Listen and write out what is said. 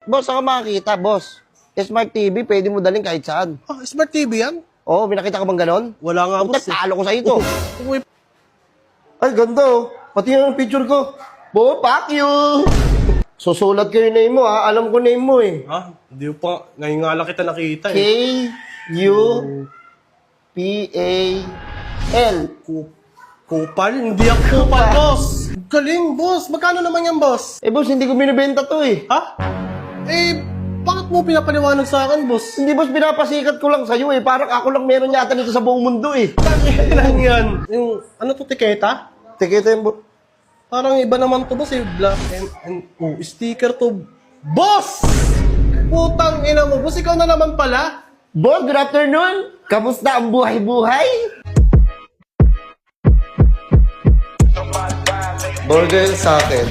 Boss, ako makakita, boss. Smart TV, pwede mo dalhin kahit saan. Ah, Smart TV yan? Oo, binakita ka bang ganon? Wala nga, Kung boss. talo ko sa ito. Uy, Ay, ganda oh. Pati yung picture ko. Bo, fuck you! Susulat ko yung name mo ha. Alam ko name mo eh. ha? Hindi ko pa. Ngayon nga lang kita nakita eh. K-U-P-A-L. Kupal? Hindi ako kupal, boss. Galing, boss. Magkano naman yan, boss? Eh, boss, hindi ko binibenta to eh. Ha? Eh, bakit mo pinapaliwanag sa akin, boss? Hindi, boss, pinapasikat ko lang sa'yo eh. Parang ako lang meron yata nito sa buong mundo eh. Lang yan. Yung, ano to, tiketa? Tikita yung boss. Parang iba naman to, boss. Eh, black oh, sticker to. Boss! Putang ina mo, boss. Ikaw na naman pala. Boss, good afternoon. Kamusta ang buhay-buhay? Burger sa akin.